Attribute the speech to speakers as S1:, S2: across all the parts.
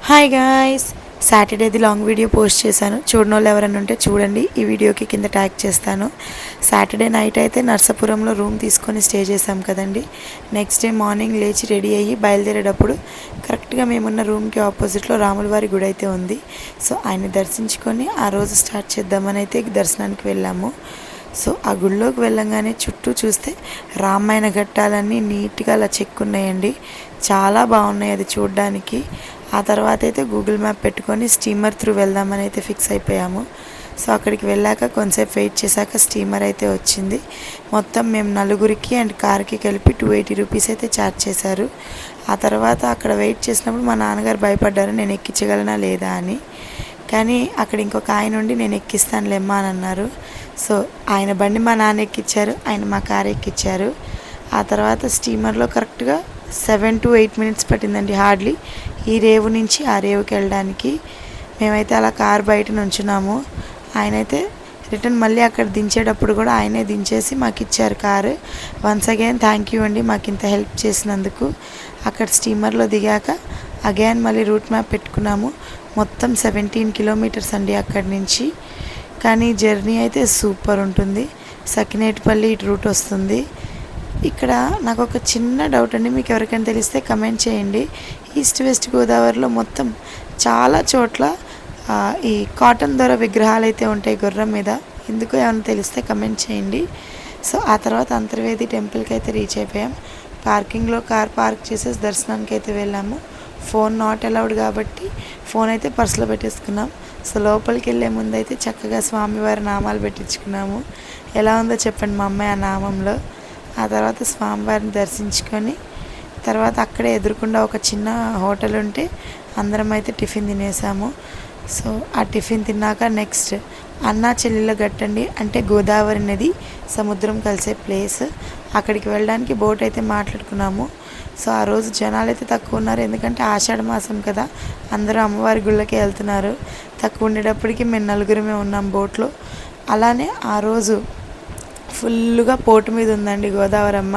S1: Hi guys, సాటర్డేది long video post చేశాను. చూడనోళ్ళు ఎవరైనా ఉంటే చూడండి. ఈ వీడియోకి కింద ట్యాగ్ చేస్తాను. సాటర్డే నైట్ అయితే నర్సాపురంలో రూమ్ తీసుకొని స్టే చేసాం కదండి. నెక్స్ట్ డే మార్నింగ్ లేచి రెడీ అయ్యి బయలుదేరేటప్పుడు కరెక్ట్గా మేమున్న రూమ్కి ఆపోజిట్లో రాములవారి గుడి అయితే ఉంది. సో ఆయన్ని దర్శించుకొని ఆ రోజు స్టార్ట్ చేద్దామని అయితే దర్శనానికి వెళ్ళాము. సో ఆ గుళ్ళోకి వెళ్ళంగానే చుట్టూ చూస్తే రామాయణ ఘట్టాలన్నీ నీట్గా అలా చెక్కున్నాయండి. చాలా బాగున్నాయి అది చూడడానికి. ఆ తర్వాత అయితే గూగుల్ మ్యాప్ పెట్టుకొని స్టీమర్ త్రూ వెళ్దామని అయితే ఫిక్స్ అయిపోయాము. సో అక్కడికి వెళ్ళాక కొంతసేపు వెయిట్ చేశాక స్టీమర్ అయితే వచ్చింది. మొత్తం మేము నలుగురికి అండ్ కార్కి కలిపి 280 రూపీస్ అయితే ఛార్జ్ చేశారు. ఆ తర్వాత అక్కడ వెయిట్ చేసినప్పుడు మా నాన్నగారు భయపడ్డారు నేను ఎక్కించగలనా లేదా అని. కానీ అక్కడ ఇంకొక ఆయన ఉండి నేను ఎక్కిస్తానులేమ్మా అని అన్నారు. సో ఆయన బండి మా నాన్న ఎక్కించారు, ఆయన మా కారు ఎక్కించారు. ఆ తర్వాత స్టీమర్లో కరెక్ట్గా 7 to 8 మినిట్స్ పట్టిందండి హార్డ్లీ, ఈ రేవు నుంచి ఆ రేవుకి వెళ్ళడానికి. మేమైతే అలా కారు బయట నుంచున్నాము. ఆయనైతే రిటర్న్ మళ్ళీ అక్కడ దించేటప్పుడు కూడా ఆయనే దించేసి మాకు ఇచ్చారు car. Once again thank you అండి మాకు ఇంత హెల్ప్ చేసినందుకు. అక్కడ స్టీమర్లో దిగాక అగైన్ మళ్ళీ రూట్ మ్యాప్ పెట్టుకున్నాము. మొత్తం 17 కిలోమీటర్స్ అండి అక్కడి నుంచి. కానీ జర్నీ అయితే సూపర్ ఉంటుంది. సకినేటిపల్లి ఇటు రూట్ వస్తుంది. ఇక్కడ నాకు ఒక చిన్న డౌట్ అండి, మీకు ఎవరికైనా తెలిస్తే కమెంట్ చేయండి. ఈస్ట్ వెస్ట్ గోదావరిలో మొత్తం చాలా చోట్ల ఈ కాటన్ దొర విగ్రహాలు అయితే ఉంటాయి గుర్రం మీద. ఎందుకు ఏమైనా తెలిస్తే కమెంట్ చేయండి. సో ఆ తర్వాత అంతర్వేది టెంపుల్కి అయితే రీచ్ అయిపోయాం. పార్కింగ్లో కార్ పార్క్ చేసేసి దర్శనానికి అయితే వెళ్ళాము. ఫోన్ నాట్ అలౌడ్ కాబట్టి ఫోన్ అయితే పర్సులో పెట్టేసుకున్నాం. సో లోపలికి వెళ్ళే ముందు అయితే చక్కగా స్వామివారి నామాలు పెట్టించుకున్నాము. ఎలా ఉందో చెప్పండి మా అమ్మాయి ఆ నామంలో. ఆ తర్వాత స్వామివారిని దర్శించుకొని తర్వాత అక్కడే ఎదురుకుండా ఒక చిన్న హోటల్ ఉంటే అందరం అయితే టిఫిన్ తినేసాము. సో ఆ టిఫిన్ తిన్నాక నెక్స్ట్ అన్నా చెల్లెళ్ళ గట్టండి, అంటే గోదావరి నది సముద్రం కలిసే ప్లేస్. అక్కడికి వెళ్ళడానికి బోట్ అయితే మాట్లాడుకున్నాము. సో ఆ రోజు జనాలు అయితే తక్కువ ఉన్నారు, ఎందుకంటే ఆషాఢ మాసం కదా, అందరూ అమ్మవారి గుళ్ళకి వెళ్తున్నారు. తక్కువ ఉండేటప్పటికి మేము నలుగురమే ఉన్నాం బోట్లో. అలానే ఆ రోజు ఫుల్గా పోటు మీద ఉందండి గోదావరమ్మ,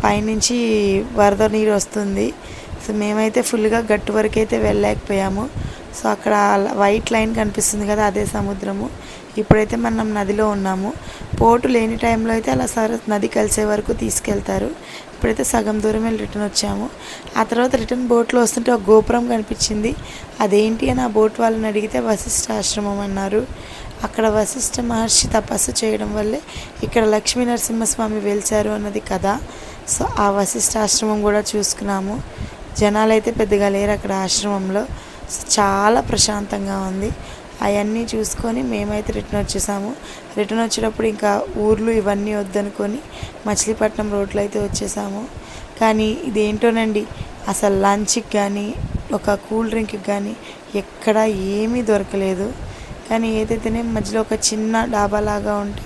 S1: పైనుంచి వరద నీరు వస్తుంది. సో మేమైతే ఫుల్గా గట్టు వరకు అయితే వెళ్ళలేకపోయాము. సో అక్కడ వైట్ లైన్ కనిపిస్తుంది కదా, అదే సముద్రము. ఇప్పుడైతే మనం నదిలో ఉన్నాము. పోటు లేని టైంలో అయితే అలా నది కలిసే వరకు తీసుకెళ్తారు. ఇప్పుడైతే సగం దూరం వెళ్ళి రిటర్న్ వచ్చాము. ఆ తర్వాత రిటర్న్ బోట్లో వస్తుంటే ఒక గోపురం కనిపించింది. అదేంటి అని ఆ బోట్ వాళ్ళని అడిగితే వశిష్ఠ ఆశ్రమం అన్నారు. అక్కడ వశిష్ఠ మహర్షి తపస్సు చేయడం వల్లే ఇక్కడ లక్ష్మీ నరసింహస్వామి వెలిచారు అన్నది కదా. సో ఆ వశిష్ఠ ఆశ్రమం కూడా చూసుకున్నాము. జనాలు అయితే పెద్దగా లేరు అక్కడ ఆశ్రమంలో. సో చాలా ప్రశాంతంగా ఉంది. అవన్నీ చూసుకొని మేమైతే రిటర్న్ వచ్చేసాము. రిటర్న్ వచ్చేటప్పుడు ఇంకా ఊర్లు ఇవన్నీ వద్దనుకొని మచిలీపట్నం రోడ్లో అయితే వచ్చేసాము. కానీ ఇదేంటోనండి, అసలు లంచ్కి కానీ ఒక కూల్ డ్రింక్కి కానీ ఎక్కడ ఏమీ దొరకలేదు. కానీ ఏదైతేనే మధ్యలో ఒక చిన్న డాబా లాగా ఉంటే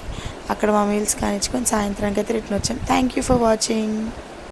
S1: అక్కడ మా మీల్స్ కానిచ్చుకొని సాయంత్రానికి అయితే రిటర్న్ వచ్చాం. Thank you for watching.